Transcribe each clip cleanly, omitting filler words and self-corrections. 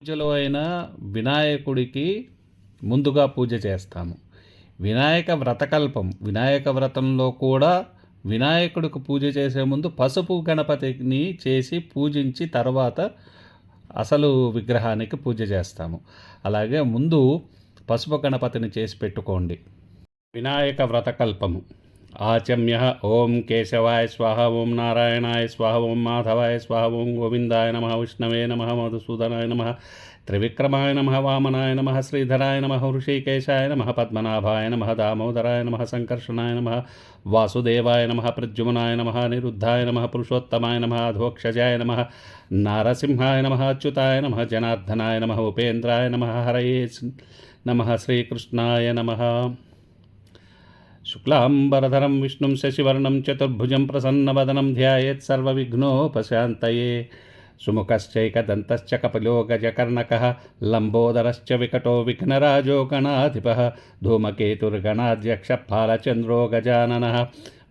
పూజలో అయినా వినాయకుడికి ముందుగా పూజ చేస్తాము. వినాయక వ్రతంలో కూడా వినాయకుడికి పూజ చేసే ముందు పసుపు గణపతిని చేసి పూజించి తర్వాత అసలు విగ్రహానికి పూజ చేస్తాము. అలాగే ముందు పసుపు గణపతిని చేసి పెట్టుకోండి. వినాయక వ్రతకల్పము ఆచమ్య ఓం కేశవాయ స్వాహ ఓం నారాయణాయ స్వాహ ఓం మాధవాయ స్వాహ ఓం గోవిందాయ నమ విష్ణవే నమ మధుసూదనాయ నమ త్రివిక్రమాయ నమ వామనాయ నమ శ్రీధరాయ నమ హృషికేశాయ నమ పద్మనాభాయ నమ దామోదరాయ నమ సంకర్షణాయ నమ వాసుదేవాయ నమ ప్రద్యుమ్నాయ నమ నిరుద్ధాయ నమ పురుషోత్తమాయ నమ అధోక్షజాయ నమ నారసింహాయ నమ అచ్యుతాయ నమ జనార్దనాయ నమ ఉపేంద్రాయ నమ హరయే నమ శ్రీకృష్ణాయ నమ. శుక్లాంబరధరం విష్ణుం శశివర్ణం చతుర్భుజం ప్రసన్నవదనం ధ్యాయేత్ సర్వవిఘ్నోపశాంతయే. సుముఖశ్చైకదంతశ్చ కపిలో గజకర్ణకః లంబోదరశ్చ వికటో విఘ్నరాజో గణాధిపః ధూమకేతుర్గణాధ్యక్ష ఫాలచంద్రో గజాననః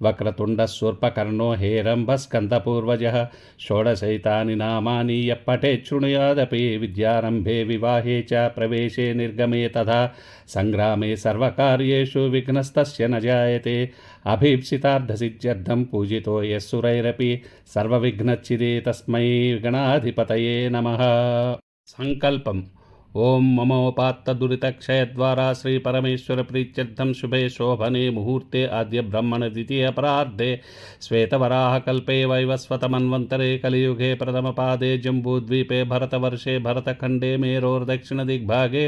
వక్రతుండశూర్పకర్ణో హేరంబస్కందపూర్వజः షోడశైతాని నామాని యః పఠేత్ శృణుయాదపి విద్యారంభే వివాహే చ ప్రవేశే నిర్గమే తథా సంగ్రామే సర్వకార్యేషు విఘ్నస్తస్య న జాయతే. అభీప్సితార్థసిద్ధ్యర్థం పూజితో యస్సురైరపి సర్వవిఘ్నచ్చిదే తస్మై గణాధిపతయే నమః. సంకల్పం ఓం మమోపాత్తదురితక్షయద్వారా శ్రీ పరమేశ్వర ప్రీత్యర్థం శుభే శోభనే ముహూర్తే ఆద్య బ్రహ్మణ ద్వితీయ పరార్ధే శ్వేతవరాహకల్పే వైవస్వతమన్వంతరే కలియుగే ప్రథమపాదే జంబూద్వీపే భరతవర్షే భరతఖండే మేరోర్దక్షిణదిగ్భాగే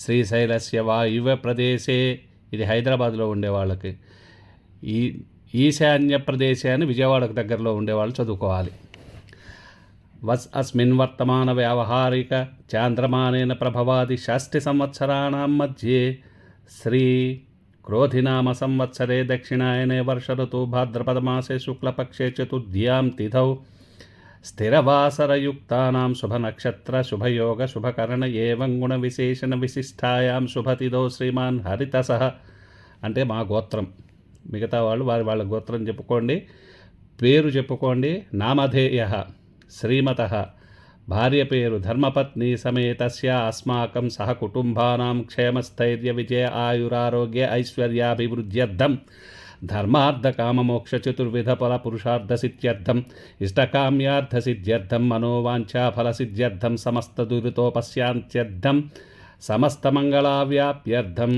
శ్రీశైలస్య వాయువ్య ప్రదేశే, ఇది హైదరాబాద్లో ఉండే వాళ్ళకి, ఈశాన్య ప్రదేశాన్ని విజయవాడకు దగ్గరలో ఉండేవాళ్ళు చదువుకోవాలి. అస్మిన్ వర్తమాన వ్యావహారిక చాంద్రమానేన ప్రభవాది షష్ఠి సంవత్సరాణం మధ్యే శ్రీ క్రోధినామ సంవత్సరే దక్షిణాయనే వర్షఋతు భాద్రపదమాసే శుక్లపక్షే చతుర్థ్యాం తిథౌ స్థిరవాసరయుక్తానాం శుభనక్షత్ర శుభయోగ శుభకరణ ఏవం గుణ విశేషణ విశిష్టాయాం శుభతిథౌ శ్రీమాన్ హరితసః. అంటే మా గోత్రం, మిగతా వాళ్ళు వాళ్ళ గోత్రం చెప్పుకోండి, పేరు చెప్పుకోండి. నామధేయ శ్రీమతః, భార్య పేరు ధర్మపత్ని సమేతస్య అస్మాకం సహ కుటుంబానాం క్షేమస్థైర్య విజయ ఆయురారోగ్య ఐశ్వర్యాభివృద్ధ్యర్థం ధర్మార్థకామమోక్ష చతుర్విధ ఫల పురుషార్థసిద్ధ్యర్థం ఇష్టకామ్యార్థసిద్ధ్యర్థం మనోవాంఛాఫలసిద్ధ్యర్థం సమస్త దురితోపశాంత్యర్థం సమస్తమంగళావ్యాప్యర్థం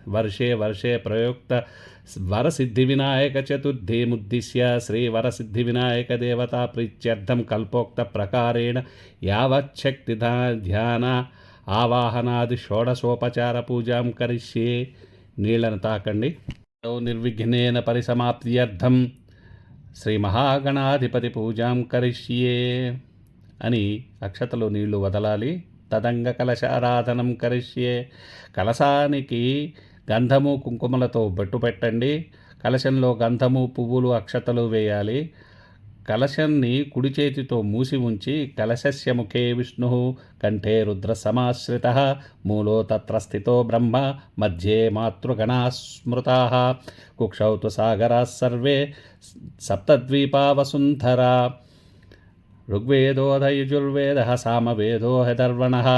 వర్షే వర్షే ప్రయుక్త వరసిద్ధివినాయక చతుర్థీముద్దిశ్య శ్రీ వరసిద్ధివినాయక దేవతా ప్రీత్యర్థం కల్పోక్త ప్రకారేణ యావచ్చక్తి ధ్యాన ఆవాహనాది షోడశోపచార పూజాం కరిష్యే. నీళ్లను తాకండి. నిర్విఘ్నేన పరిసమాప్త్యర్థం శ్రీ మహాగణాధిపతి పూజాం కరిష్యే అని అక్షతలో నీళ్లు వదలాలి. తదంగ కలశారాధనం కరిష్యే. కలశానికి గంధము కుంకుమలతో బొట్టు పెట్టండి. కలశంలో గంధము పువ్వులు అక్షతలు వేయాలి. కలశాన్ని కుడి చేతితో మూసి ఉంచి కలశస్య ముఖే విష్ణు కంఠే రుద్ర సమాశ్రితః మూలో తత్ర స్థితో బ్రహ్మ మధ్యే మాతృగణా స్మృతాః కుక్షౌ తు సాగరాः సర్వే సప్తద్వీపా వసుంధరా ఋగ్వేదోऽధయజుర్వేదः సామవేదో హెదర్వణः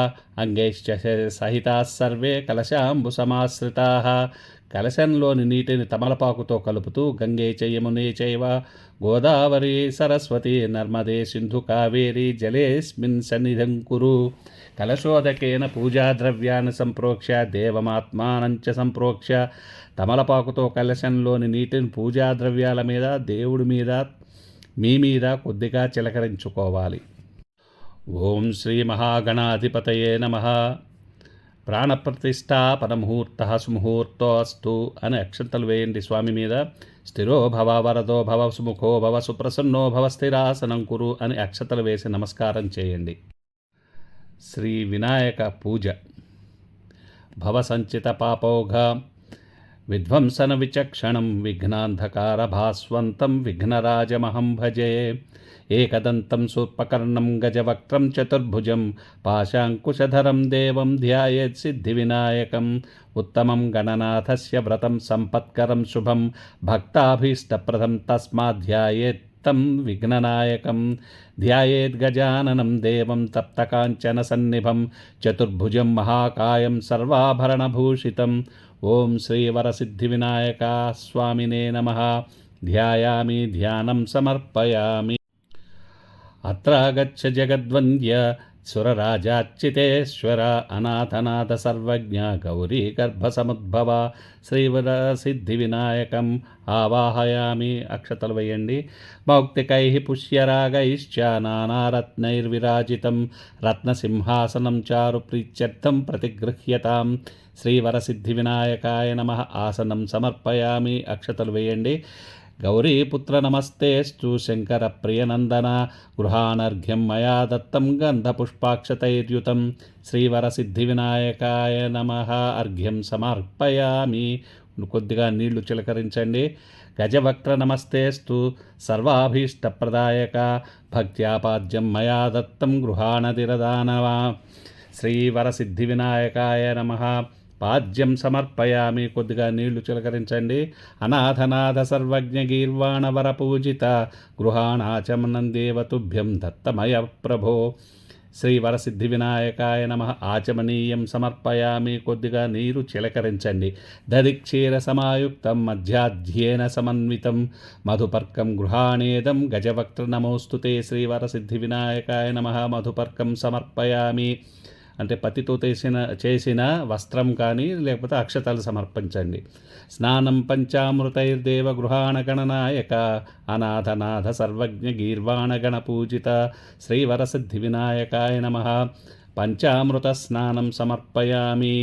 అంగైశ్చ సహితాः సర్వే కలశాంబుసమాశ్రితాः. కలశంలోని నీటిని తమలపాకుతో కలుపుతూ గంగే చ యమునే చైవ గోదావరి సరస్వతి నర్మదే సింధు కావేరి జలేస్మిన్ సన్నిధిం కురు. కలశోదకేన పూజాద్రవ్యాన్ని సంప్రోక్ష్య దేవమాత్మానం చ సంప్రోక్ష్య. తమలపాకుతో కలశంలోని నీటిని పూజాద్రవ్యాల మీద, దేవుడి మీద, మీ మీద కొద్దిగా చిలకరించుకోవాలి. ఓం శ్రీ మహాగణాధిపతయే నమః. ప్రాణప్రతిష్ఠాపన ముహూర్త సుముహూర్తోస్తు అని అక్షంతలు వేయండి స్వామి మీద. స్థిరో భవ వరదో భవ సుముఖో భవ సుప్రసన్నో భవ స్థిరాసనం కురు అని అక్షతలు వేసి నమస్కారం చేయండి. శ్రీ వినాయక పూజ. భవ సంచిత పాపౌఘ విధ్వంసన విచక్షణం విఘ్నాంధకార భాస్వంతం విఘ్నరాజమహం భజే. ఏకదంతం శూర్పకర్ణం గజవక్త్రం చతుర్భుజం పాశాంకుశధరం దేవం ధ్యాయేత్ సిద్ధివినాయకం. ఉత్తమం గణనాథస్య వ్రతం సంపత్కరం శుభం భక్తాభీష్టప్రదం తస్మాత్ ధ్యాయేత్ तं विघ्ननायकं ध्यायेद्गजाननं देवं तप्तकाञ्चनसन्निभं चतुर्भुजं महाकायं सर्वाभरणभूषितं ॐ श्रीवरसिद्धिविनायका स्वामिने नमः। ध्यायामि ध्यानं समर्पयामि। अत्रागच्छ जगद्वन्द्य सुरराजाच्युतेश्वर अनाथनाथ सर्वज्ञ गौरी गर्भसमुद्भव श्रीवरसिद्धिविनायकम् आवाहयामि। अक्षतలు వేయండి। మౌక్తికైః పుష్యరాగైశ్చ నానారత్నైర్విరాజితం రత్నసింహాసనం చారు ప్రీత్యర్థం ప్రతిగృహ్యతాం। శ్రీవరసిద్ధివినాయకాయ నమః। ఆసనం సమర్పయామి। అక్షతలు వేయండి। గౌరీపుత్ర నమస్తేస్తు శంకర ప్రియనందన గృహానర్ఘ్యం మయా దత్తం గంధపుష్పాక్షతైర్యుతం శ్రీవరసిద్ధివినాయకాయ నమః। అర్ఘ్యం సమర్పయామి। కొద్దిగా నీళ్లు చిలకరించండి। గజవక్ర నమస్తేస్తు సర్వాభీష్టప్రదాయక భక్త్యాపాద్యం మయా దత్తం గృహాణదిరదానవా శ్రీవరసిద్ధివినాయకాయ నమః। పాద్యం సమర్పయామి। కొద్దిగా నీళ్లు చిలకరించండి। అనాథనాథ సర్వజ్ఞ గీర్వాణవర పూజిత గృహాణాచమనం దేవతుభ్యం దత్తమయ ప్రభో శ్రీవరసిద్ధివినాయకాయ నమః। ఆచమనీయం సమర్పయామి। కొద్దిగా నీరు చిలకరించండి। దధిక్షీర సమాయుక్తం మధ్యాధ్యేన సమన్వితం మధుపర్కం గృహాణేదం గజవక్త్ర నమోస్తుతే శ్రీవరసిద్ధివినాయకాయ నమః। మధుపర్కం సమర్పయామి అంటే పతితో చేసిన వస్త్రం కానీ లేకపోతే అక్షతలు సమర్పించండి। స్నానం పంచామృతైర్దేవ గృహాణ గణనాయక అనాథనాథ సర్వజ్ఞ గీర్వాణగణ పూజిత శ్రీవరసిద్ధివినాయకాయ నమః। పంచామృత స్నానం సమర్పయామి।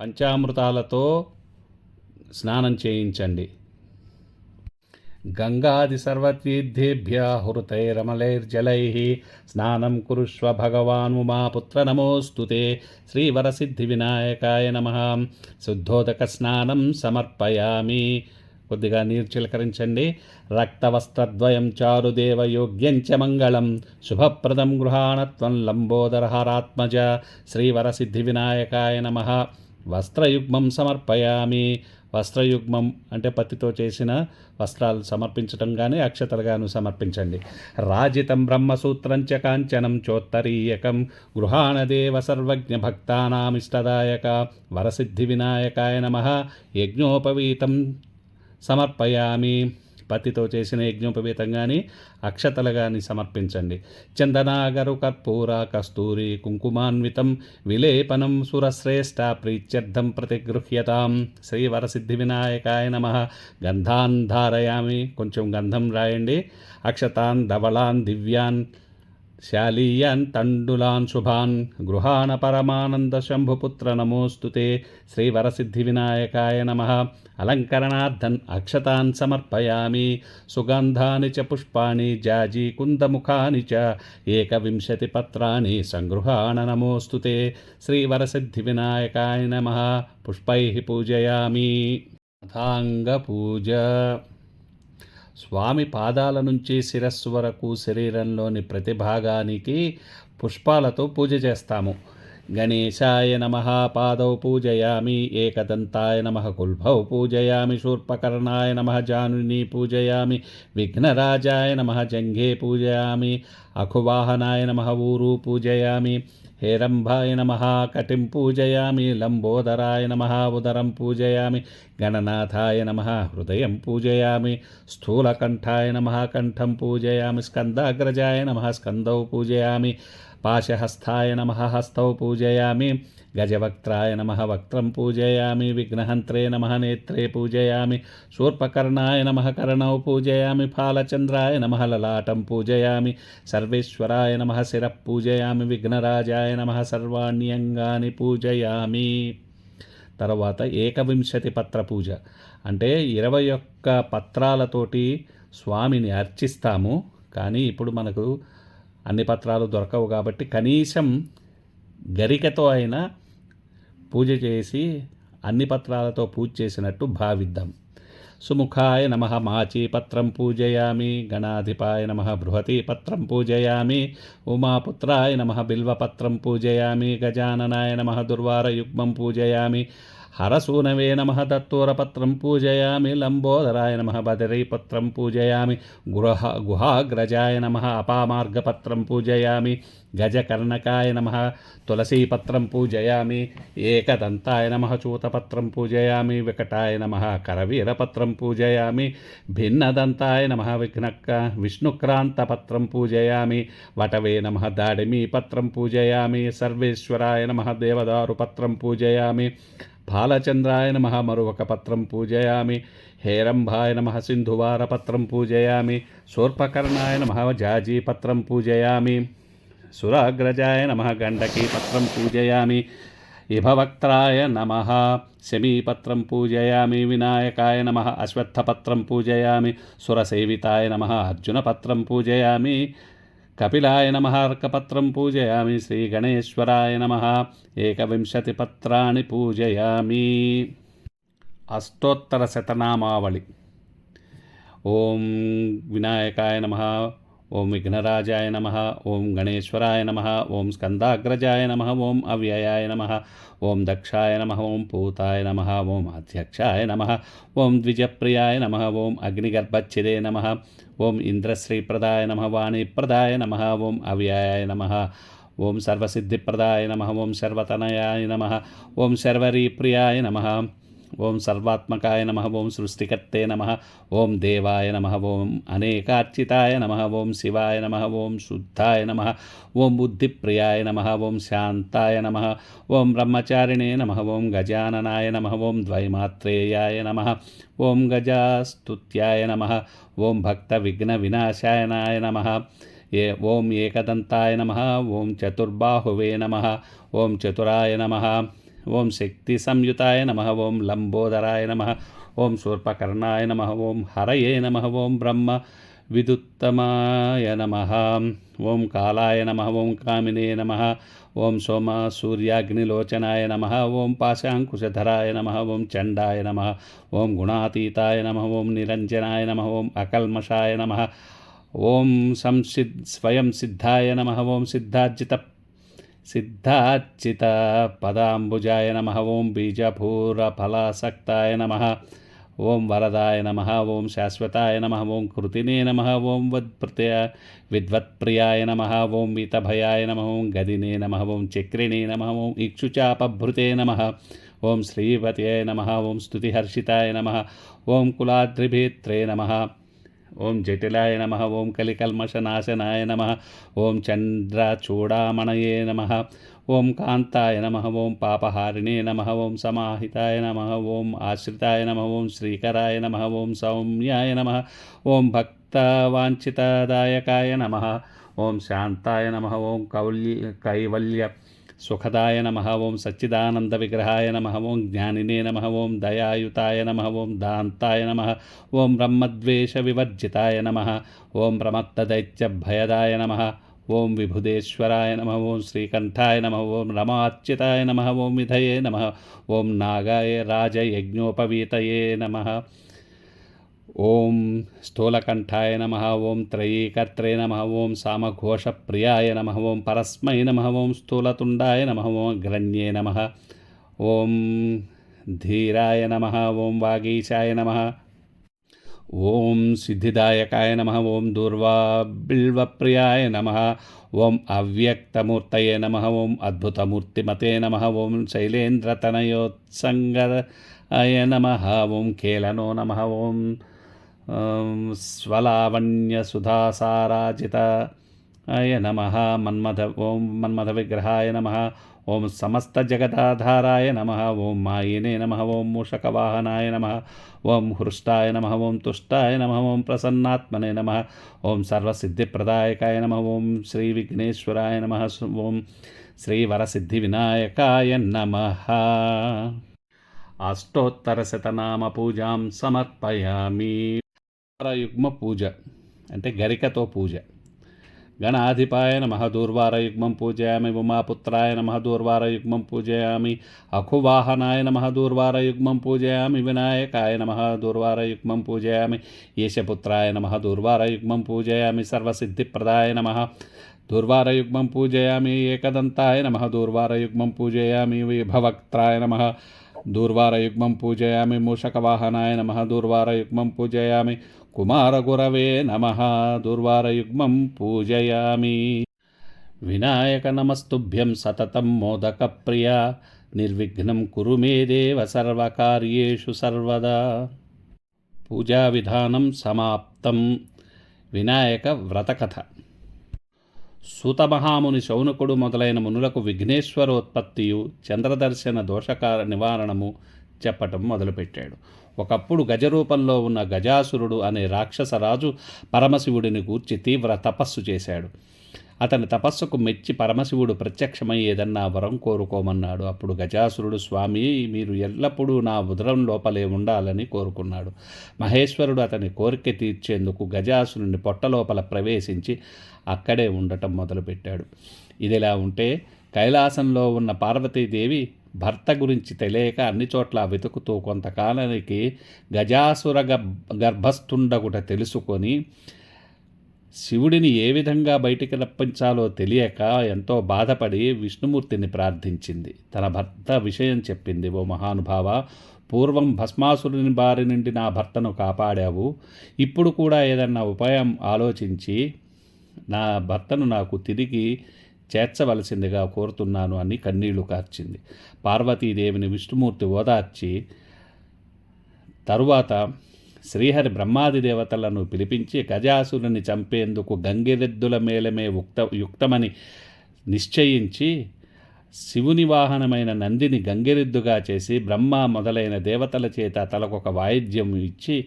పంచామృతాలతో స్నానం చేయించండి। గంగాది సర్వతీర్థేభ్య హృతైరమలైర్జలైః స్నానం కురుష్వ భగవాన్ ఉమాపుత్ర నమోస్తుతే శ్రీవరసిద్ధివినాయకాయ నమః। శుద్ధోదక స్నానం సమర్పయామి। కొద్దిగా నీరు చిలకరించండి। రక్తవస్త్రద్వయం చారుదేవయోగ్యం చ మంగళం శుభప్రదం గృహాణత్వం లంబోదరహారాత్మజ శ్రీవరసిద్ధివినాయకాయ నమః। వస్త్రయుగ్మం సమర్పయామి। వస్త్రయుగ్మం అంటే పత్తితో చేసిన వస్త్రాలు సమర్పించటం కానీ అక్షతలుగాను సమర్పించండి। రాజితం బ్రహ్మసూత్రం చ కాంచనం చోత్తరీయకం గృహాణదేవ సర్వజ్ఞ భక్తానామిష్టదాయక వరసిద్ధివినాయకాయ నమః। యజ్ఞోపవీతం సమర్పయామి। పత్తితో చేసిన యజ్ఞోపవీతం కానీ అక్షతలు కానీ సమర్పించండి। చందనాగరు కర్పూర కస్తూరి కుంకుమాన్వితం విలేపనం సురశ్రేష్ఠ ప్రీత్యర్థం ప్రతిగృహ్యతాం శ్రీవరసిద్ధివినాయకాయ నమః। గంధాన్ ధారయామి। కొంచెం గంధం రాయండి। అక్షతాన్ ధవళాన్ దివ్యాన్ శాలీయాన్ తండులాన్ శుభాన్ గృహాణ పరమానంద శంభుపుత్ర నమోస్తుతే శ్రీవరసిద్ధివినాయకాయ నమః। అలంకరణార్థం అక్షతాన్ సమర్పయామి। సుగంధాని చ పుష్పాణి జాజీ కుందముఖాని చ ఏకవింశతి పత్రాణి సంగృహాణ నమోస్తుతే శ్రీవరసిద్ధివినాయకాయ నమః। పుష్పైః పూజయామి। అథాంగ పూజ స్వామి పాదాల నుంచి శిరస్సు వరకు శరీరంలోని ప్రతి భాగానికి పుష్పాలతో పూజ చేస్తాము। గణేశాయ నమః పాదౌ పూజయామి। ఏకదంతాయ నమః కుల్భౌ పూజయామి। శూర్పకర్ణాయ నమః జానుని పూజయామి। విఘ్నరాజాయ నమః జంఘే పూజయామి। అఖువాహనాయ నమః ఊరు పూజయామి। हेरंभाय नमः कटिं पूजयामि। लंबोदराय नमः उदरं पूजयामि। गणनाथाय नमः हृदयं पूजयामि। स्थूलकण्ठाय नमः कंठं पूजयामि। स्कन्दाग्रजाय नमः स्कन्दौ पूजयामि। पाशहस्ताय नमः हस्तौ पूजयामि। गजवक्त्राय नमः वक्त्रं पूजयामि। विघ्नहन्त्रे नमः नेत्रे पूजयामि। शूर्पकर्णाय नमः कर्णौ पूजयामि। फालचन्द्राय नमः ललाटं पूजयामि। सर्वेश्वराय नमः शिरः पूजयामि। विघ्नराजाय नमः सर्वाण्यंगानि पूजयामि। తర్వాత ఏకవింశతి పత్ర పూజ అంటే 21 పత్రాలతోటి స్వామిని అర్చిస్తాము। కానీ ఇప్పుడు మనకు అన్ని పత్రాలు దొరకవు కాబట్టి కనీసం గరికతో అయినా పూజ చేసి అన్ని పత్రాలతో పూజ చేసినట్టు భావిద్దాం। సుముఖాయ నమః మాచీపత్రం పూజయామి। గణాధిపాయ నమః బృహతీపత్రం పూజయామి। ఉమాపుత్రాయ నమః బిల్వపత్రం పూజయామి। గజాననాయ నమః దుర్వారయుగ్మం పూజయామి। హరసూనవే నమః దత్తూరపత్రం పూజయామి. లంబోదరాయ నమః బదరీపత్రం పూజయామి. గుహాగ్రజాయ నమః అపామార్గపత్రం పూజయామి. గజకర్ణకాయ నమః తులసీపత్రం పూజయామి. ఏకదంతాయ నమః చూతపత్రం పూజయామి. వికటాయ నమః కరవీరపత్రం పూజయామి. భిన్నదంతాయ నమః విష్ణుక్రాంతపత్రం పూజయామి. వటవే నమః దాడిమీపత్రం పూజయామి. సర్వేశ్వరాయ నమః దేవదారుపత్రం పూజయామి. బాలచంద్రాయ నమః మరువకపత్రం పూజయామి. హేరంభాయ నమః సింధువారపత్రం పూజయామి. శూర్పకర్ణాయ నమః జాజీపత్రం పూజయామి. సురాగ్రజాయ నమః గండకీపత్రం పూజయామి. ఇభవక్త్రాయ నమః శమీపత్రం పూజయామి. వినాయకాయ నమః అశ్వత్థపత్రం పూజయామి. సురసేవితాయ నమః అర్జునపత్రం పూజయామి. కపిలాయ నమః అర్కపత్రం పూజయామి. శ్రీగణేశ్వరాయ నమః ఏకవింశతి పత్రాన్ని పూజయామి. అష్టోత్తర శతనామావళి. ఓం వినాయకాయ నమః. ఓం విఘ్నరాజాయ నమః. ఓం గణేశ్వరాయ నమః. ఓం స్కందాగ్రజాయ నమః. ఓం అవ్యయాయ నమః. ఓం దక్షాయ నమః. ఓం పూతాయ నమః. ఓం అధ్యక్షాయ నమః. ఓం ద్విజప్రియాయ నమః. ఓం అగ్నిగర్భచ్చిదే నమః. ఓం ఇంద్రశ్రీప్రదాయ నమః. వాణీప్రదాయ నమః. ఓం అవ్యయాయ నమః. ఓం సర్వసిద్ధిప్రదాయ నమః. ఓం సర్వతనయాయ నమః. ఓం శర్వరీప్రియాయ నమః. ఓం సర్వాత్మకాయ నమః. ఓం సృష్టికర్తే నమః. ఓం దేవాయ నమః. ఓం అనేకార్చితాయ నమః. ఓం శివాయ నమః. ఓం శుద్ధాయ నమః. ఓం బుద్ధిప్రియాయ నమః. ఓం శాంతాయ నమః. ఓం బ్రహ్మచారిణే నమః. ఓం గజాననాయ నమః. ఓం ద్వైమాత్రేయాయ నమః. ఓం గజాస్తుత్యాయ నమః. ఓం భక్త విఘ్న వినాశాయనాయ నమః. ఓం ఏకదంతాయ నమః. ఓం చతుర్బాహువే నమః. ఓం చతురాయ నమః. ఓం శక్తి సంయుతాయ నమః. ఓం లంబోదరాయ నమః. ఓం శూర్పకర్ణాయ నమః. ఓం హరయే నమః. ఓం బ్రహ్మ విదుత్తమాయ నమః. ఓం కాలాయ నమః. ఓం కామినే నమః. ఓం సోమ సూర్యాగ్నిలోచనాయ నమః. ఓం పాశాంకుశధరాయ నమః. ఓం చండాయ నమః. ఓం గుణాతీతాయ నమః. ఓం నిరంజనాయ నమః. ఓం అకల్మషాయ నమః. ఓం స్వయం సిద్ధాయ నమః. ఓం సిద్ధార్చిత పదాంబుజాయ నమః. ఓం బీజభూరఫలాసక్తాయ నమః. ఓం వరదాయ నమః. ఓం శాశ్వతాయ నమః. ఓం కృతినే నమః. ఓం విద్వత్ప్రియాయ నమః. ఓం వీతభయాయ నమః. ఓం గదినే నమః. ఓం చక్రిణే నమః. ఓం ఇక్షుచాపభృతే నమః. ఓం శ్రీవతే నమః. ఓం స్తుతిహర్షితాయ నమః. ఓం కులాద్రిభేత్రే నమః. ఓం జటిలాయ నమః. ఓం కలికల్మషనాశనాయ నమః. ఓం చంద్రచూడామణయే నమః. ఓం కాంతాయ నమః. ఓం పాపహారిణే నమః. ఓం సమాహితాయ నమః. ఓం ఆశ్రితాయ నమః. ఓం శ్రీకరాయ నమః. ఓం సౌమ్యాయ నమః. ఓం భక్తవాంఛితదాయకాయ నమః. ఓం శాంతాయ నమః. ఓం కైవల్య సుఖదాయ నమః. ఓం సచ్చిదానంద విగ్రహాయ నమః. ఓం జ్ఞానినే నమః. ఓం దయాయుతాయ నమః. ఓం దాంతాయ నమః. ఓం బ్రహ్మద్వేష వివర్జితాయ నమః. ఓం ప్రమత్తదైత్యభయదాయ నమః. ఓం విభుదేశ్వరాయ నమః. ఓం శ్రీకంఠాయ నమః. ఓం రమాచ్యుతాయ నమః. ఓం విధయే నమః. ఓం నాగాయ రాజయజ్ఞోపవీతయే నమః. ఓం స్థూలకంఠాయ నమః. ఓం త్రయీకర్త్రే నమః. ఓం సామఘోషప్రియాయ నమః. ఓం పరస్మై నమః. ఓం స్థూలతుండాయ నమః. ఓం అగ్రణ్యే నమః. ఓం ధీరాయ నమః. ఓం వాగీశాయ నమః. ఓం సిద్ధిదాయకాయ నమః. ఓం దూర్వాబిల్వప్రియాయ నమః. ఓం అవ్యక్తమూర్తయే నమః. ఓం అద్భుతమూర్తిమతే నమః. ఓం శైలేంద్రతనయోత్సంగరాయ నమః. ఓం కేళనో నమః. ఓం స్వలావణ్యసుధాసారాజితాయ నమః. ఓం మన్మథ విగ్రహాయ నమః. ఓం సమస్తజగదాధారాయ నమః. ఓం మాయినే నమః. ఓం మూషకవాహనాయ నమః. ఓం హృష్టాయ నమః. ఓం తుష్టాయ నమః. ఓం ప్రసన్నాత్మనే నమః. ఓం సర్వసిద్ధిప్రదాయకాయ నమః. ఓం శ్రీ విఘ్నేశ్వరాయ నమః. ఓం శ్రీవరసిద్ధి వినాయకాయ నమః. అష్టోత్తరశతనామ పూజాం సమర్పయామి. యుగ్మ పూజ అంటే గరికతో పూజ. గణాధిపాయ నమః. దూర్వారయుగ్మం పూజయామి. ఉమాపుత్రాయ నమః. దూర్వారయుగ్మం పూజయామి. అఖువాహనాయ నమః. దూర్వారయుగ్మం పూజయామి. వినాయకాయ నమః. దూర్వారయుగ్మం పూజయామి. ఈశపుత్రాయ నమః. దూర్వారయుగ్మం పూజయామి. సర్వసిద్ధిప్రదాయ నమః. దూర్వారయుగ్మం పూజయామి. ఏకదంతాయ నమః. దూర్వారయుగ్మం పూజయామి. విభవక్త్రాయ నమః. దూర్వారయుగ్మం పూజయామి. మూషకవాహనాయ నమః. దూర్వారయుగ్మం పూజయామి. కుమారగురవే నమః. దూర్వారయుగ్మం పూజయామి. వినాయక నమస్తుభ్యం సతతం మోదకప్రియా. నిర్విఘ్నం కురు మే దేవ సర్వకార్యేషు సర్వదా. పూజా విధానం సమాప్తం. వినాయక వ్రతకథ. సూతమహాముని శౌనకుడు మొదలైన మునులకు విఘ్నేశ్వరోత్పత్తియు చంద్రదర్శన దోషకార నివారణము చెప్పటం మొదలుపెట్టాడు. ఒకప్పుడు గజరూపంలో ఉన్న గజాసురుడు అనే రాక్షసరాజు పరమశివుడిని గూర్చి తీవ్ర తపస్సు చేశాడు. అతని తపస్సుకు మెచ్చి పరమశివుడు ప్రత్యక్షమై ఏదన్నా వరం కోరుకోమన్నాడు. అప్పుడు గజాసురుడు, స్వామి, మీరు ఎల్లప్పుడూ నా ఉదరం లోపలే ఉండాలని కోరుకున్నాడు. మహేశ్వరుడు అతని కోరిక తీర్చేందుకు గజాసురుని పొట్టలోపల ప్రవేశించి అక్కడే ఉండటం మొదలుపెట్టాడు. ఇదిలా ఉంటే కైలాసంలో ఉన్న పార్వతీదేవి భర్త గురించి తెలియక అన్ని చోట్ల వెతుకుతూ కొంతకాలానికి గజాసుర గర్భస్థుండగుట తెలుసుకొని శివుడిని ఏ విధంగా బయటికి రప్పించాలో తెలియక ఎంతో బాధపడి విష్ణుమూర్తిని ప్రార్థించింది. తన భర్త విషయం చెప్పింది. ఓ మహానుభావ, పూర్వం భస్మాసురుని బారి నుండి నా భర్తను కాపాడావు. ఇప్పుడు కూడా ఏదన్నా ఉపాయం ఆలోచించి నా భర్తను నాకు తిరిగి చేర్చవలసిందిగా కోరుతున్నాను అని కన్నీళ్లు కార్చింది. పార్వతీదేవిని విష్ణుమూర్తి ఓదార్చి తరువాత శ్రీహరి బ్రహ్మాది దేవతలను పిలిపించి గజాసురుని చంపేందుకు గంగిరెద్దుల మేళమే యుక్తమని నిశ్చయించి శివుని వాహనమైన నందిని గంగిరెద్దుగా చేసి బ్రహ్మ మొదలైన దేవతల చేత తలకొక వాయిద్యం ఇచ్చి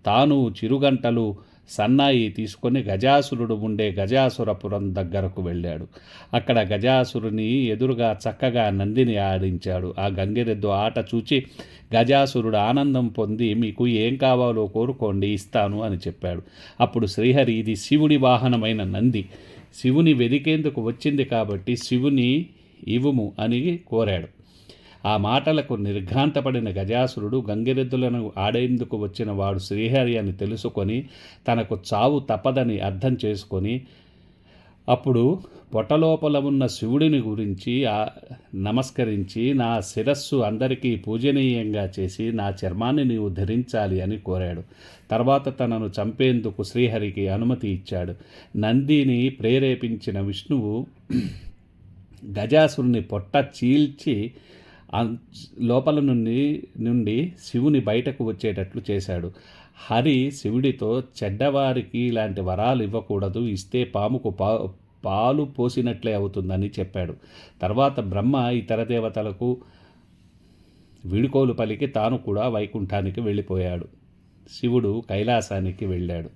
తాను చిరుగంటలు సన్నాయి తీసుకొని గజాసురుడు ఉండే గజాసురపురం దగ్గరకు వెళ్ళాడు. అక్కడ గజాసురుని ఎదురుగా చక్కగా నందిని ఆడించాడు. ఆ గంగిరెద్దు ఆట చూచి గజాసురుడు ఆనందం పొంది, మీకు ఏం కావాలో కోరుకోండి, ఇస్తాను అని చెప్పాడు. అప్పుడు శ్రీహరి, ఇది శివుడి వాహనమైన నంది, శివుని వెదికేందుకు వచ్చింది కాబట్టి శివుని ఇవుము అని కోరాడు. ఆ మాటలకు నిర్ఘాంతపడిన గజాసురుడు గంగిరెద్దులను ఆడేందుకు వచ్చిన వాడు శ్రీహరి అని తెలుసుకొని తనకు చావు తప్పదని అర్థం చేసుకొని అప్పుడు పొట్టలోపల ఉన్న శివుడిని గురించి నమస్కరించి, నా శిరస్సు అందరికీ పూజనీయంగా చేసి నా చర్మాన్ని నీవు ధరించాలి అని కోరాడు. తర్వాత తనను చంపేందుకు శ్రీహరికి అనుమతి ఇచ్చాడు. నందిని ప్రేరేపించిన విష్ణువు గజాసురుని పొట్ట చీల్చి లోపల నుండి శివుని బయటకు వచ్చేటట్లు చేశాడు. హరి శివుడితో, చెడ్డవారికి ఇలాంటి వరాలు ఇవ్వకూడదు, ఇస్తే పాముకు పాలు పోసినట్లే అవుతుందని చెప్పాడు. తర్వాత బ్రహ్మ ఇతర దేవతలకు వీడుకోలు పలికి తాను కూడా వైకుంఠానికి వెళ్ళిపోయాడు. శివుడు కైలాసానికి వెళ్ళాడు.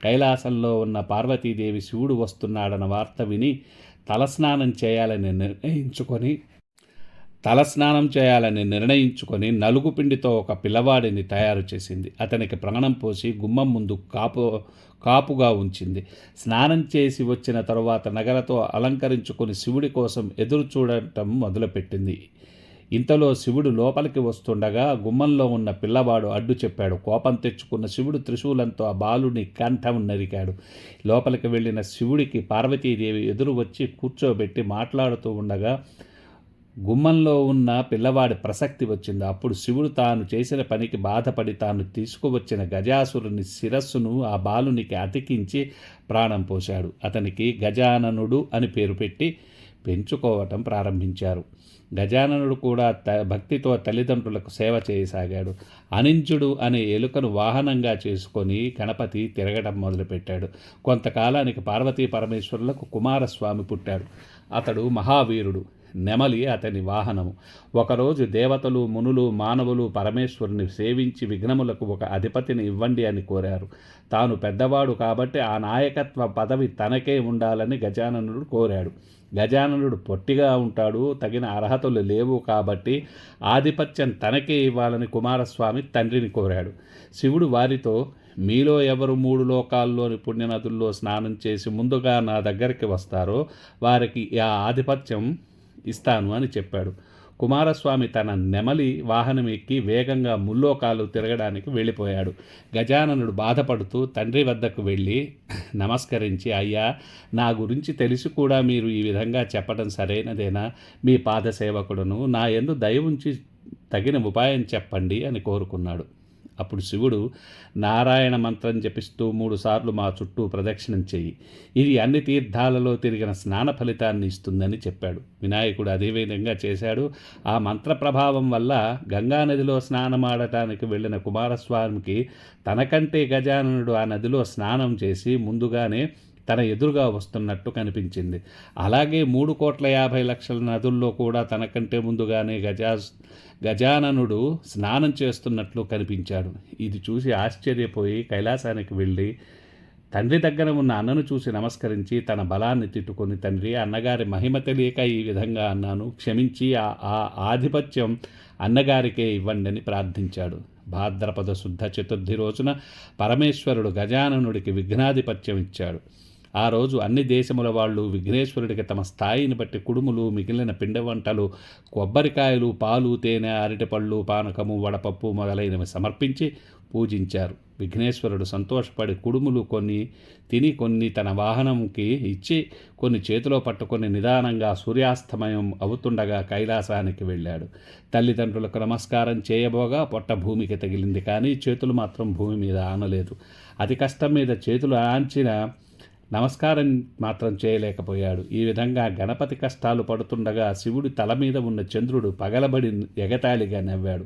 కైలాసంలో ఉన్న పార్వతీదేవి శివుడు వస్తున్నాడన్న వార్త విని తలస్నానం చేయాలని నిర్ణయించుకొని నలుగు పిండితో ఒక పిల్లవాడిని తయారు చేసింది. అతనికి ప్రాణం పోసి గుమ్మం ముందు కాపుగా ఉంచింది. స్నానం చేసి వచ్చిన తరువాత నగలతో అలంకరించుకొని శివుడి కోసం ఎదురు చూడటం మొదలుపెట్టింది. ఇంతలో శివుడు లోపలికి వస్తుండగా గుమ్మంలో ఉన్న పిల్లవాడు అడ్డు చెప్పాడు. కోపం తెచ్చుకున్న శివుడు త్రిశూలంతో ఆ బాలుని కంఠం నరికాడు. లోపలికి వెళ్ళిన శివుడికి పార్వతీదేవి ఎదురు వచ్చి కూర్చోబెట్టి మాట్లాడుతూ ఉండగా గుమ్మంలో ఉన్న పిల్లవాడి ప్రసక్తి వచ్చింది. అప్పుడు శివుడు తాను చేసిన పనికి బాధపడి తాను తీసుకువచ్చిన గజాసురుని శిరస్సును ఆ బాలునికి అతికించి ప్రాణం పోశాడు. అతనికి గజాననుడు అని పేరు పెట్టి పెంచుకోవటం ప్రారంభించారు. గజాననుడు కూడా భక్తితో తల్లిదండ్రులకు సేవ చేయసాగాడు. అనింజుడు అనే ఎలుకను వాహనంగా చేసుకొని గణపతి తిరగడం మొదలుపెట్టాడు. కొంతకాలానికి పార్వతీ పరమేశ్వరులకు కుమారస్వామి పుట్టాడు. అతడు మహావీరుడు. నెమలి అతని వాహనము. ఒకరోజు దేవతలు, మునులు, మానవులు పరమేశ్వరుని సేవించి విఘ్నములకు ఒక అధిపతిని ఇవ్వండి అని కోరారు. తాను పెద్దవాడు కాబట్టి ఆ నాయకత్వ పదవి తనకే ఉండాలని గజాననుడు కోరాడు. గజాననుడు పొట్టిగా ఉంటాడు, తగిన అర్హతలు లేవు కాబట్టి ఆధిపత్యం తనకే ఇవ్వాలని కుమారస్వామి తండ్రిని కోరాడు. శివుడు వారితో, మీలో ఎవరు 3 లోకాల్లోని పుణ్యనదుల్లో స్నానం చేసి ముందుగా నా దగ్గరికి వస్తారో వారికి ఆ ఆధిపత్యం ఇస్తాను అని చెప్పాడు. కుమారస్వామి తన నెమలి వాహనం ఎక్కి వేగంగా ముల్లోకాలు తిరగడానికి వెళ్ళిపోయాడు. గజాననుడు బాధపడుతూ తండ్రి వద్దకు వెళ్ళి నమస్కరించి, అయ్యా, నా గురించి తెలిసి కూడా మీరు ఈ విధంగా చెప్పడం సరైనదేనా? మీ పాదసేవకుడును, నా యందు దయ ఉంచి తగిన ఉపాయం చెప్పండి అని కోరుకున్నాడు. అప్పుడు శివుడు, నారాయణ మంత్రం జపిస్తూ 3 సార్లు మా చుట్టూ ప్రదక్షిణం చెయ్యి, ఇది అన్ని తీర్థాలలో తిరిగిన స్నాన ఫలితాన్ని ఇస్తుందని చెప్పాడు. వినాయకుడు అదే విధంగా చేశాడు. ఆ మంత్ర ప్రభావం వల్ల గంగానదిలో స్నానమాడటానికి వెళ్ళిన కుమారస్వామికి తనకంటే గజాననుడు ఆ నదిలో స్నానం చేసి ముందుగానే తన ఎదురుగా వస్తున్నట్టు కనిపించింది. అలాగే 3,50,00,000 నదుల్లో కూడా తనకంటే ముందుగానే గజాననుడు స్నానం చేస్తున్నట్లు కనిపించాడు. ఇది చూసి ఆశ్చర్యపోయి కైలాసానికి వెళ్ళి తండ్రి దగ్గర ఉన్న అన్నను చూసి నమస్కరించి తన బలాన్ని తిట్టుకొని, తండ్రి, అన్నగారి మహిమ తెలియక ఈ విధంగా అన్నాను, క్షమించి ఆ ఆధిపత్యం అన్నగారికే ఇవ్వండి అని ప్రార్థించాడు. భాద్రపద శుద్ధ చతుర్థి రోజున పరమేశ్వరుడు గజాననుడికి విఘ్నాధిపత్యం ఇచ్చాడు. ఆ రోజు అన్ని దేశముల వాళ్ళు విఘ్నేశ్వరుడికి తమ స్థాయిని బట్టి కుడుములు, మిగిలిన పిండి వంటలు, కొబ్బరికాయలు, పాలు, తేనె, అరటిపళ్ళు, పానకము, వడపప్పు మొదలైనవి సమర్పించి పూజించారు. విఘ్నేశ్వరుడు సంతోషపడి కుడుములు కొన్ని తన వాహనంకి ఇచ్చి కొన్ని చేతిలో పట్టుకొని నిదానంగా సూర్యాస్తమయం అవుతుండగా కైలాసానికి వెళ్ళాడు. తల్లిదండ్రులకు నమస్కారం చేయబోగా పొట్ట భూమికి తగిలింది, కానీ చేతులు మాత్రం భూమి మీద ఆనలేదు. అతి కష్టం మీద చేతులు ఆంచిన నమస్కారం మాత్రం చేయలేకపోయాడు. ఈ విధంగా గణపతి కష్టాలు పడుతుండగా శివుడి తల మీద ఉన్న చంద్రుడు పగలబడి ఎగతాళిగా నవ్వాడు.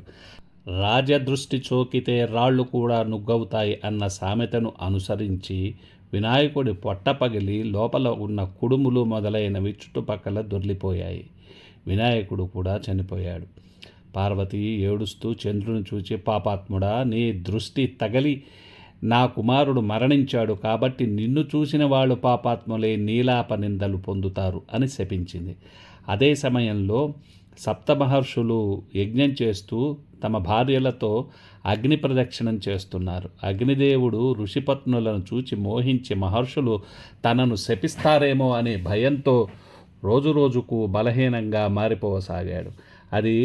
రాజదృష్టి చోకితే రాళ్ళు కూడా నుగ్గవుతాయి అన్న సామెతను అనుసరించి వినాయకుడి పొట్ట పగిలి లోపల ఉన్న కుడుములు మొదలైనవి చుట్టుపక్కల దొర్లిపోయాయి. వినాయకుడు కూడా చనిపోయాడు. పార్వతి ఏడుస్తూ చంద్రుని చూచి, పాపాత్ముడా, నీ దృష్టి తగలి నా కుమారుడు మరణించాడు, కాబట్టి నిన్ను చూసిన వాళ్ళు పాపాత్ములే, నీలాప నిందలు పొందుతారు అని శపించింది. అదే సమయంలో సప్తమహర్షులు యజ్ఞం చేస్తూ తమ భార్యలతో అగ్ని ప్రదక్షిణం చేస్తున్నారు. అగ్నిదేవుడు ఋషిపత్నులను చూచి మోహించి మహర్షులు తనను శపిస్తారేమో అనే భయంతో రోజురోజుకు బలహీనంగా మారిపోసాగాడు. అది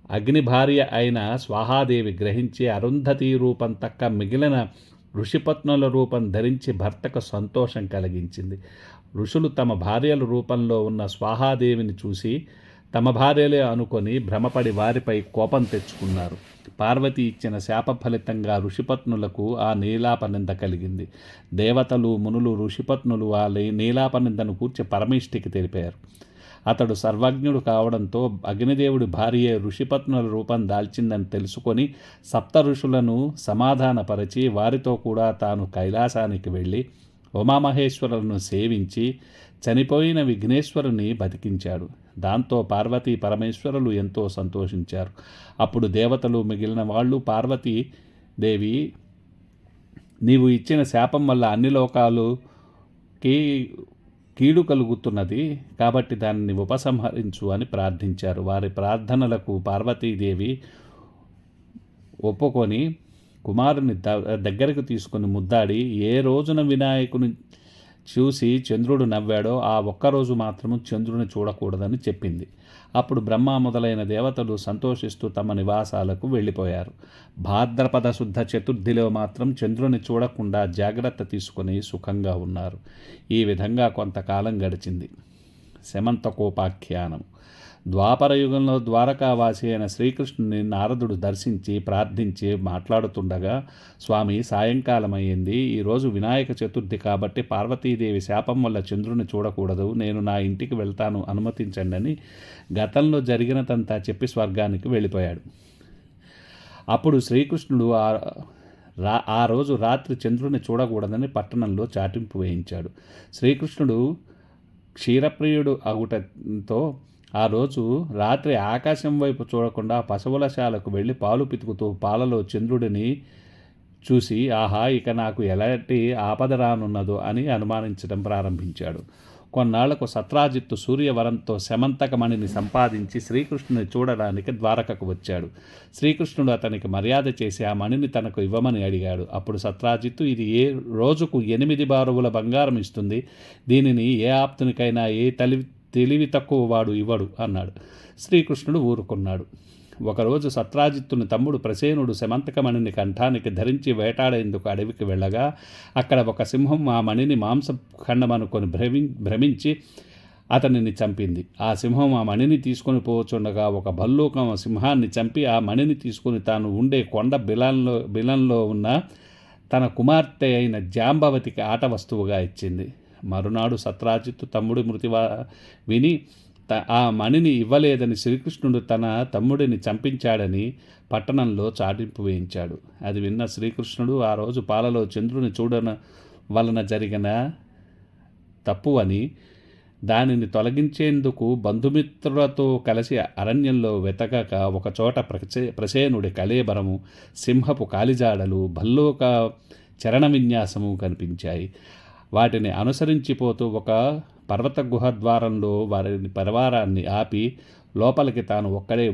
అగ్ని భార్య అయిన స్వాహాదేవి గ్రహించి అరుంధతి రూపం తక్క మిగిలిన ఋషిపత్నుల రూపం ధరించి భర్తకు సంతోషం కలిగించింది. ఋషులు తమ భార్యల రూపంలో ఉన్న స్వాహాదేవిని చూసి తమ భార్యలే అనుకొని భ్రమపడి వారిపై కోపం తెచ్చుకున్నారు. పార్వతి ఇచ్చిన శాప ఫలితంగా ఋషిపత్నులకు ఆ నీలాపనింద కలిగింది. దేవతలు, మునులు, ఋషిపత్నులు ఆ నీలాపనిందను కూర్చి పరమేష్ఠికి తెలిపారు. అతడు సర్వజ్ఞుడు కావడంతో అగ్నిదేవుడి భార్య ఋషిపత్నుల రూపం దాల్చిందని తెలుసుకొని సప్త ఋషులను సమాధానపరచి వారితో కూడా తాను కైలాసానికి వెళ్ళి ఉమామహేశ్వరులను సేవించి చనిపోయిన విఘ్నేశ్వరుని బతికించాడు. దాంతో పార్వతీ పరమేశ్వరులు ఎంతో సంతోషించారు. అప్పుడు దేవతలు, మిగిలిన వాళ్ళు, పార్వతీదేవి, నీవు ఇచ్చిన శాపం వల్ల అన్ని లోకాలుకి కీడు కలుగుతున్నది, కాబట్టి దానిని ఉపసంహరించు అని ప్రార్థించారు. వారి ప్రార్థనలకు పార్వతీదేవి ఒప్పుకొని కుమారుని దగ్గరకు తీసుకుని ముద్దాడి, ఏ రోజున వినాయకుని చూసి చంద్రుడు నవ్వాడో ఆ ఒక్కరోజు మాత్రము చంద్రుని చూడకూడదని చెప్పింది. అప్పుడు బ్రహ్మ మొదలైన దేవతలు సంతోషిస్తూ తమ నివాసాలకు వెళ్ళిపోయారు. భాద్రపద శుద్ధ చతుర్థిలో మాత్రం చంద్రుని చూడకుండా జాగ్రత్త తీసుకుని సుఖంగా ఉన్నారు. ఈ విధంగా కొంతకాలం గడిచింది. శమంతకోపాఖ్యానం. ద్వాపరయుగంలో ద్వారకావాసి అయిన శ్రీకృష్ణుని నారదుడు దర్శించి ప్రార్థించి మాట్లాడుతుండగా, స్వామి, సాయంకాలం అయ్యింది, ఈరోజు వినాయక చతుర్థి కాబట్టి పార్వతీదేవి శాపం వల్ల చంద్రుని చూడకూడదు, నేను నా ఇంటికి వెళ్తాను, అనుమతించండి అని గతంలో జరిగినదంతా చెప్పి స్వర్గానికి వెళ్ళిపోయాడు. అప్పుడు శ్రీకృష్ణుడు ఆ రోజు రాత్రి చంద్రుని చూడకూడదని పట్టణంలో చాటింపు వేయించాడు. శ్రీకృష్ణుడు క్షీరప్రియుడు అగుటంతో ఆ రోజు రాత్రి ఆకాశం వైపు చూడకుండా పశువుల శాలకు వెళ్ళి పాలు పితుకుతూ పాలలో చంద్రుడిని చూసి, ఆహా, ఇక నాకు ఎలాంటి ఆపద రానున్నదో అని అనుమానించడం ప్రారంభించాడు. కొన్నాళ్లకు సత్రాజిత్తు సూర్యవరంతో శమంతకమణిని సంపాదించి శ్రీకృష్ణుని చూడడానికి ద్వారకకు వచ్చాడు. శ్రీకృష్ణుడు అతనికి మర్యాద చేసి ఆ మణిని తనకు ఇవ్వమని అడిగాడు. అప్పుడు సత్రాజిత్తు, ఇది ఏ రోజుకు 8 బారువుల బంగారం ఇస్తుంది, దీనిని ఏ ఆప్తునికైనా ఏ తెలివి తక్కువ వాడు ఇవ్వడు అన్నాడు. శ్రీకృష్ణుడు ఊరుకున్నాడు. ఒకరోజు సత్రాజిత్తుని తమ్ముడు ప్రసేనుడు శమంతకమణిని కంఠానికి ధరించి వేటాడేందుకు అడవికి వెళ్ళగా అక్కడ ఒక సింహం ఆ మణిని మాంసఖండమనుకొని భ్రమించి అతనిని చంపింది. ఆ సింహం ఆ మణిని తీసుకొని పోవచ్చుండగా ఒక భల్లూకం సింహాన్ని చంపి ఆ మణిని తీసుకుని తాను ఉండే కొండ బిలంలో ఉన్న తన కుమార్తె అయిన జాంబవతికి ఆట వస్తువుగా ఇచ్చింది. మరునాడు సత్రాజిత్తు తమ్ముడి మృతి విని ఆ మణిని ఇవ్వలేదని శ్రీకృష్ణుడు తన తమ్ముడిని చంపించాడని పట్టణంలో చాటింపు వేయించాడు. అది విన్న శ్రీకృష్ణుడు ఆ రోజు పాలలో చంద్రుని వలన జరిగిన తప్పు అని, దానిని తొలగించేందుకు బంధుమిత్రులతో కలిసి అరణ్యంలో వెతకక ఒకచోట ప్రసేనుడి కళేబరము, సింహపు కాలిజాడలు, భల్లూక చరణ విన్యాసము కనిపించాయి. వాటిని అనుసరించిపోతూ ఒక పర్వత గుహ ద్వారంలో వారి పరివారాన్ని ఆపి లోపలికి తాను ఒక్కడే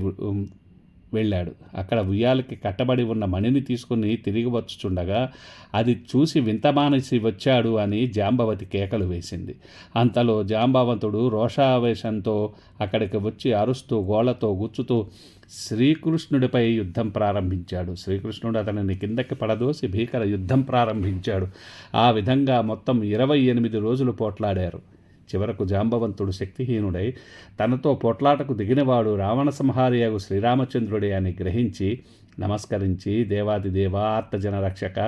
వెళ్ళాడు. అక్కడ ఉయ్యాలకి కట్టబడి ఉన్న మణిని తీసుకుని తిరిగి వచ్చుచుండగా అది చూసి వింతమానసి వచ్చాడు అని జాంబవతి కేకలు వేసింది. అంతలో జాంబవంతుడు రోషావేశంతో అక్కడికి వచ్చి అరుస్తూ గోళ్లతో గుచ్చుతూ శ్రీకృష్ణుడిపై యుద్ధం ప్రారంభించాడు. శ్రీకృష్ణుడు అతనిని కిందకి పడదోసి భీకర యుద్ధం ప్రారంభించాడు. ఆ విధంగా మొత్తం 28 రోజులు పోట్లాడారు. చివరకు జాంబవంతుడు శక్తిహీనుడై తనతో పోట్లాటకు దిగినవాడు రావణ సంహారియగు శ్రీరామచంద్రుడే అని గ్రహించి నమస్కరించి, దేవాదిదేవ ఆర్తజన రక్షక,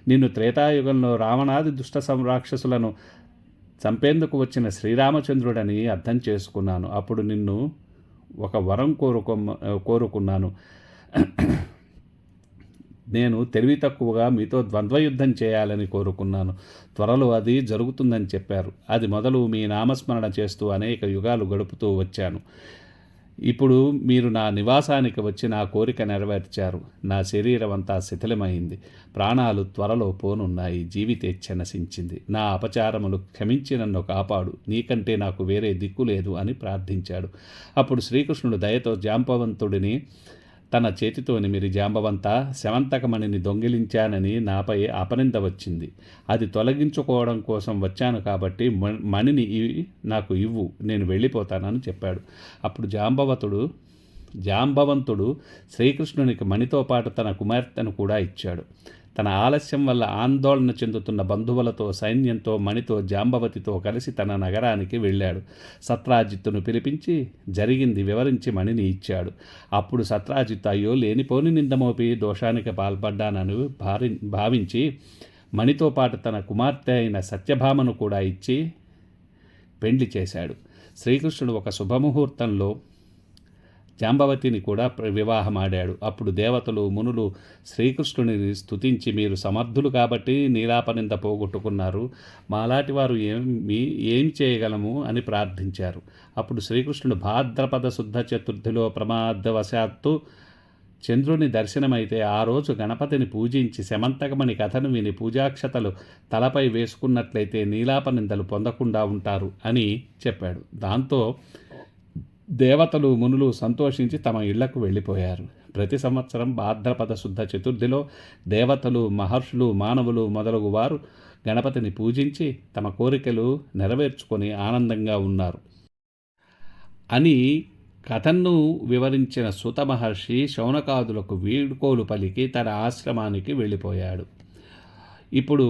నిన్ను త్రేతాయుగంలో రావణాది దుష్ట సంరాక్షసులను చంపేందుకు వచ్చిన శ్రీరామచంద్రుడని అర్థం చేసుకున్నాను. అప్పుడు నిన్ను ఒక వరం కోరుకున్నాను. నేను తెలివి తక్కువగా మీతో ద్వంద్వయుద్ధం చేయాలని కోరుకున్నాను. త్వరలో అది జరుగుతుందని చెప్పారు. అది మొదలు మీ నామస్మరణ చేస్తూ అనేక యుగాలు గడుపుతూ వచ్చాను. ఇప్పుడు మీరు నా నివాసానికి వచ్చి నా కోరిక నెరవేర్చారు. నా శరీరం అంతా శిథిలమైంది. ప్రాణాలు త్వరలో పోనున్నాయి. జీవితేచ్ఛ నశించింది. నా అపచారములు క్షమించి నన్ను కాపాడు. నీకంటే నాకు వేరే దిక్కు లేదు అని ప్రార్థించాడు. అప్పుడు శ్రీకృష్ణుడు దయతో జాంబవంతుడిని తన చేతితో నిమిరి, జాంబవంత, శమంతకమణిని దొంగిలించానని నాపై అపనింద వచ్చింది. అది తొలగించుకోవడం కోసం వచ్చాను కాబట్టి మణిని నాకు ఇవ్వు, నేను వెళ్ళిపోతానని చెప్పాడు. అప్పుడు జాంబవంతుడు శ్రీకృష్ణునికి మణితో పాటు తన కుమార్తెను కూడా ఇచ్చాడు. తన ఆలస్యం వల్ల ఆందోళన చెందుతున్న బంధువులతో, సైన్యంతో, మణితో, జాంబవతితో కలిసి తన నగరానికి వెళ్ళాడు. సత్రాజిత్తును పిలిపించి జరిగింది వివరించి మణిని ఇచ్చాడు. అప్పుడు సత్రాజిత్తు అయ్యో లేనిపోని నిందమోపి దోషానికి పాల్పడ్డానని భావించి మణితో పాటు తన కుమార్తె అయిన సత్యభామను కూడా ఇచ్చి పెండ్లి చేశాడు. శ్రీకృష్ణుడు ఒక శుభముహూర్తంలో జాంబవతిని కూడా వివాహమాడాడు. అప్పుడు దేవతలు, మునులు శ్రీకృష్ణుని స్తుతించి, మీరు సమర్థులు కాబట్టి నీలాపనింద పోగొట్టుకున్నారు, మాలాంటి వారు ఏం చేయగలము అని ప్రార్థించారు. అప్పుడు శ్రీకృష్ణుడు భాద్రపద శుద్ధ చతుర్థిలో ప్రమాదవశాత్తు చంద్రుని దర్శనమైతే ఆ రోజు గణపతిని పూజించి శమంతకమణి కథను విని పూజాక్షతలు తలపై వేసుకున్నట్లయితే నీలాపనిందలు పొందకుండా ఉంటారు అని చెప్పాడు. దాంతో దేవతలు, మునులు సంతోషించి తమ ఇళ్లకు వెళ్ళిపోయారు. ప్రతి సంవత్సరం భాద్రపద శుద్ధ చతుర్థిలో దేవతలు, మహర్షులు, మానవులు మొదలగు వారు గణపతిని పూజించి తమ కోరికలు నెరవేర్చుకొని ఆనందంగా ఉన్నారు అని కథను వివరించిన సుత మహర్షి శౌనకాదులకు వీడ్కోలు పలికి తన ఆశ్రమానికి వెళ్ళిపోయాడు. ఇప్పుడు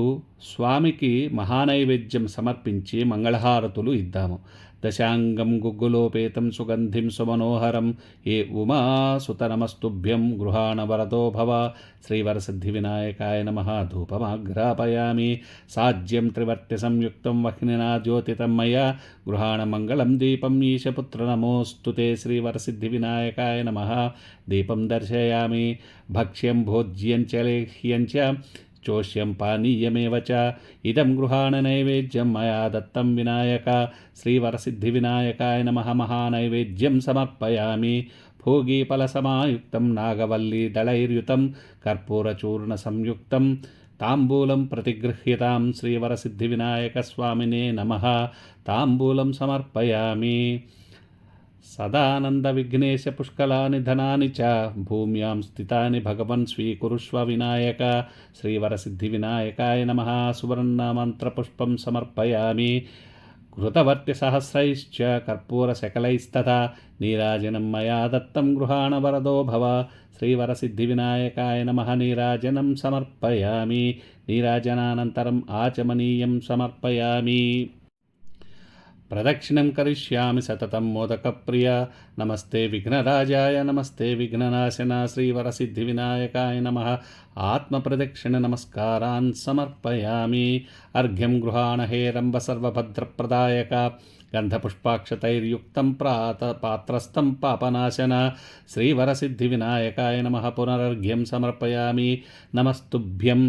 స్వామికి మహానైవేద్యం సమర్పించి మంగళహారతులు ఇద్దాము. దశాంగం గుగ్గులోపేతం సుగంధిం సుమనోహరం ఏ ఉమా సుతనమస్తుభ్యం గృహాణ వరదో భవ. శ్రీవరసిద్ధి వినాయకాయ నమః. ధూపమాఘ్రాపయామి. సాజ్యం త్రివర్తి సంయుక్తం వహ్నినా జ్యోతితం మయా. గృహాణ మంగళం దీపం ఈశపుత్ర నమోస్తుతే. శ్రీవరసిద్ధి వినాయకాయ నమః. దీపం దర్శయామి. భక్ష్యం భోజ్యం చ లేహ్యం చ చోష్యం పానీయమేవ చ. ఇదం గృహాణ నైవేద్యం మయా దత్తం వినాయక. శ్రీవరసిద్ధి వినాయకాయ నమః. మహానైవేద్యం సమర్పయామి. భోగీఫలసమాయుక్తం నాగవల్లీ దళైర్యుతం కర్పూరచూర్ణ సంయుక్తం తాంబూలం ప్రతిగృహ్యతాం. శ్రీవరసిద్ధి వినాయక స్వామినే నమః. తాంబూలం సమర్పయామి. సదానంద విఘ్నేశ పుష్కలాని ధనాని చ భూమ్యాం స్థితాని భగవన్ స్వీకురుష్వ వినాయక. శ్రీవరసిద్ధి వినాయకాయ నమః. సువర్ణమంత్రపుష్పం సమర్పయామి. ఘృతవర్తి సహస్రైశ్చ కర్పూరశకలైస్తథా నీరాజనం మయా దత్తం గృహాణ వరదో భవ. శ్రీవరసిద్ధి వినాయకాయ నమః. నీరాజనం సమర్పయామి. నీరాజనానంతరం ఆచమనీయం సమర్పయామి. ప్రదక్షిణం కరిష్యామి సతతం మోదకప్రియ. నమస్తే విఘ్నరాజాయ నమస్తే విఘ్ననాశన శ్రీవరసిద్ధివినాయకాయ నమః. ఆత్మప్రదక్షిణ నమస్కారాన్ సమర్పయామి. అర్ఘ్యం గృహాణ హేరంబ సర్వభద్రప్రదాయక గంధపుష్పాక్షతైర్యుక్తం పాత్రస్థం పాపనాశన శ్రీవరసిద్ధివినాయకాయ నమః. పునరర్ఘ్యం సమర్పయామి. నమస్తుభ్యం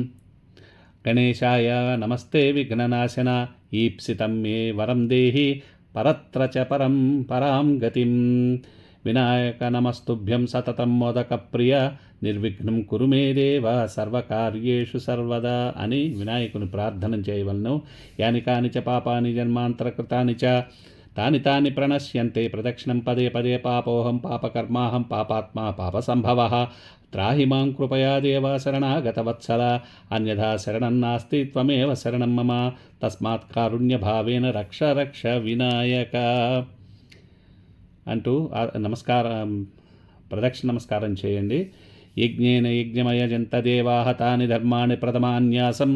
గణేశాయ నమస్తే విఘ్ననాశన. ఈప్సితం మే వరం దేహి పరత్ర చ పరాం గతిం. వినాయక నమస్తుభ్యం సతతం మోదకప్రియ నిర్విఘ్నం కురు మే దేవ సర్వకార్యేషు సర్వదా అని వినాయకుని ప్రార్థన చేయవలను. యాని కాని చ పాపాని జన్మాంతరకృతాని చ తాని తాని ప్రణశ్యంతే ప్రదక్షిణం పదే పదే. పాపోహం పాపకర్మాహం పాపాత్మా పాపసంభవః. త్రాహి మాం కృపయా దేవ శరణాగతవత్సల. అన్యథా శరణం నాస్తి త్వమేవ శరణం మమ. తస్మాత్ కారుణ్యభావేన రక్ష రక్ష వినాయక అంటూ ప్రదక్షిణ నమస్కారం చేయండి. యజ్ఞేన యజ్ఞమయజంత దేవాః తాని ధర్మాణి ప్రథమాన్యాసం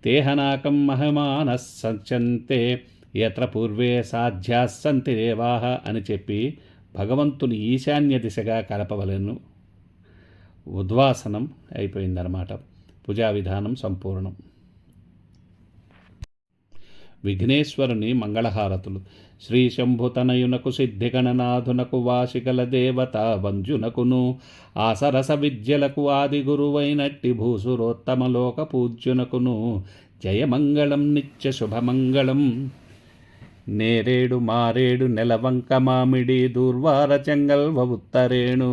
తేహనాకం మహమానః సంచంతే యత్ర పూర్వే సాధ్యాస్సంతి దేవాః అని చెప్పి భగవంతుని ఈశాన్య దిశగా కలపవలెను. ఉద్వాసనం అయిపోయిందన్నమాట. పూజా విధానం సంపూర్ణం. విఘ్నేశ్వరుని మంగళహారతులు. శ్రీ శంభుతనయునకు సిద్ధిగణనాథునకు వాసికల దేవత వంజునకును ఆసరస విద్యలకు ఆది గురువైనట్టి భూసురోత్తమలోక పూజ్యునకును జయమంగళం నిత్య శుభమంగళం. నేరేడు మారేడు నెలవంక మామిడి దూర్వార చెంగల్వ ఉత్తరేణు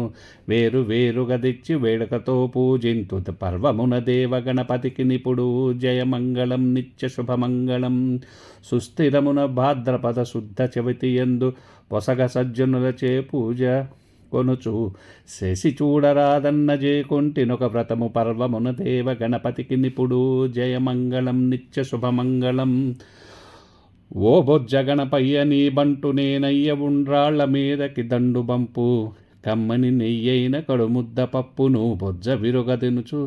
వేరు వేరుగా తెచ్చి వేడుకతో పూజింతు పర్వమున దేవ గణపతికి నిపుడు జయమంగళం నిత్య శుభమంగళం. సుస్థిరమున భాద్రపద శుద్ధ చవితి యందు పొసగ సజ్జనులచే పూజ కొనుచు శశి చూడరాదన్న జేకొంటినొక వ్రతము పర్వమున దేవ గణపతికి నిపుడు జయమంగళం నిత్య శుభమంగళం. ఓ బొజ్జ గణపయ్య నీ బంటు నేనయ్య ఉండ్రాళ్ల మీదకి దండు బంపు కమ్మని నెయ్యైన కడుముద్ద పప్పును బొజ్జ విరుగ తినుచు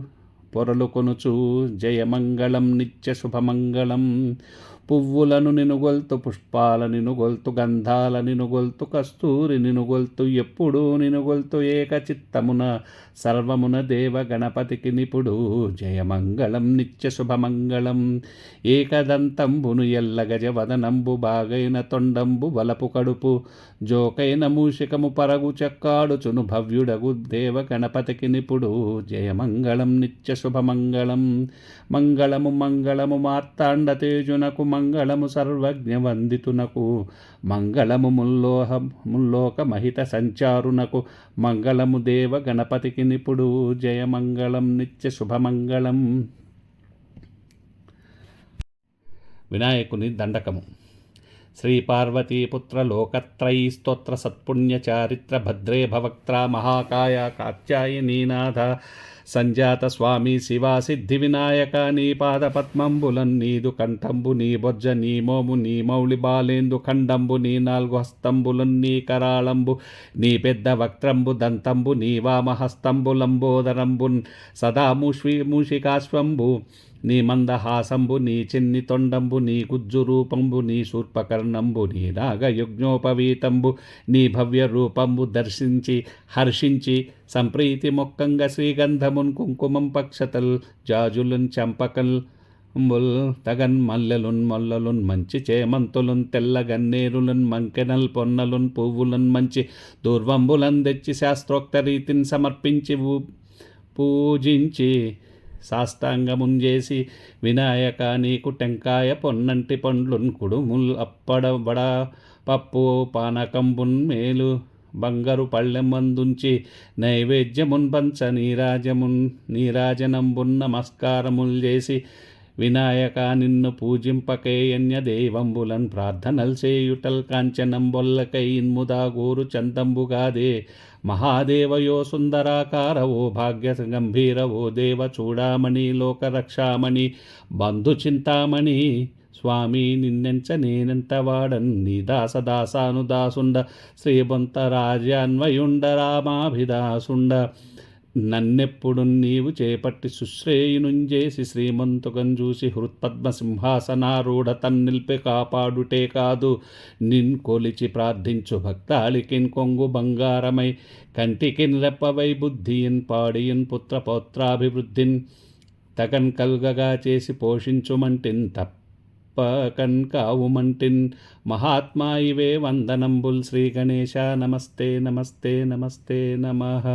పొరలు కొనుచు జయమంగళం నిత్య శుభమంగళం. పువ్వులను నినుగొల్తు పుష్పాల నినుగొల్తు గంధాల నినుగొల్తు కస్తూరి నినుగొల్తు ఎప్పుడు నినుగొల్తు ఏకచిత్తమున సర్వమున దేవ గణపతికి నిపుడు జయమంగళం నిత్య శుభమంగళం. ఏకదంతంబును ఎల్ల గజవదనంబు బాగైన తొండంబు వలపు కడుపు జోకైన మూషికము పరగు చెక్కాడుచును భవ్యుడగు దేవ గణపతికి నిపుడు జయమంగళం నిత్య శుభమంగళం. మంగళము మంగళము మార్తాండ తేజునకు మంగళము సర్వజ్ఞ వందితునకు మంగళము ముల్లోక మహిత సంచారునకు మంగళము దేవ గణపతికి నిపుడు జయమంగళం నిత్య శుభమంగళం. వినాయకుని దండకము. శ్రీ పార్వతీపుత్ర లోకత్రయీ స్తోత్ర సత్పుణ్య చారిత్ర భద్రే భవక్త్ర మహాకాయ కాత్యాయనీనాథ సంజాత స్వామి శివా సిద్ధి వినాయక నీ పాదపద్మంబులన్ నీదు కంఠంబు నీ బొజ్జ నీ మోము నీ మౌళి బాలేందు ఖండంబు నీ నాలుగు హస్తంబులన్ నీ కరాళంబు నీ పెద్ద వక్త్రంబు దంతంబు నీ వామహస్తంబు లంబోదరంబున్ సదా మూషికాశ్వంబు నీ మందహాసంబు నీ చిన్ని తొండంబు నీ గుజ్జు రూపంబు నీ శూర్పకర్ణంబు నీ నాగయజ్ఞోపవీతంబు నీ భవ్య రూపంబు దర్శించి హర్షించి సంప్రీతి మొక్కంగా శ్రీగంధమున్ కుంకుమం పక్షతల్ జాజులున్ చంపకల్ తగన్ మల్లెలున్ మొల్లలున్ మంచి చేమంతులున్ తెల్లగన్నేరులున్ మంకెనల్ పొన్నలున్ పువ్వులున్ మంచి దూర్వంబులన్ తెచ్చి శాస్త్రోక్త రీతిని సమర్పించి పూజించి సాష్టాంగముంజేసి వినాయక నీకు టెంకాయ పొన్నంటి పండ్లున్ కుడుముల్ అప్పడబడ పప్పు పానకంబున్ మేలు బంగారు పళ్ళెమందుంచి నైవేద్యమున్ పంచ నీరాజనంబున్ నమస్కారముల్ చేసి వినాయక నిన్ను పూజింపకేయన్య దేవంబులన్ ప్రార్థనల్ చేయుటల్ కాంచనం బొల్లకై ఇన్ముదా గోరు చందంబుగాదే మహాదేవయో సుందరాకార ఓ భాగ్య గంభీర ఓ దేవ చూడామణి లోకరక్షామణి బంధు చింతామణి స్వామి నిన్నెంచ నేనెంత వాడన్ నీ దాసదాసానుదాసుండ శ్రీబొంత రాజాన్వయుండ రామాభిదాసుండ నన్నెప్పుడు నీవు చేపట్టి సుశ్రేయునుంజేసి శ్రీమంతుకం చూసి హృత్పద్మ సింహాసనారూఢ తన్నిల్పి కాపాడుటే కాదు, నిన్ కొలిచి ప్రార్థించు భక్తాళికిన్ కొంగు బంగారమై కంటికిన్ రెప్పవై బుద్ధియిన్ పాడియిన్ పుత్రపౌత్రాభివృద్ధిన్ తగన్ కల్గగా చేసి పోషించుమంటిన్ తప్పకన్ కావుమంటిన్. మహాత్మా ఇవే వందనంబుల్ శ్రీ గణేశ. నమస్తే నమస్తే నమస్తే నమః.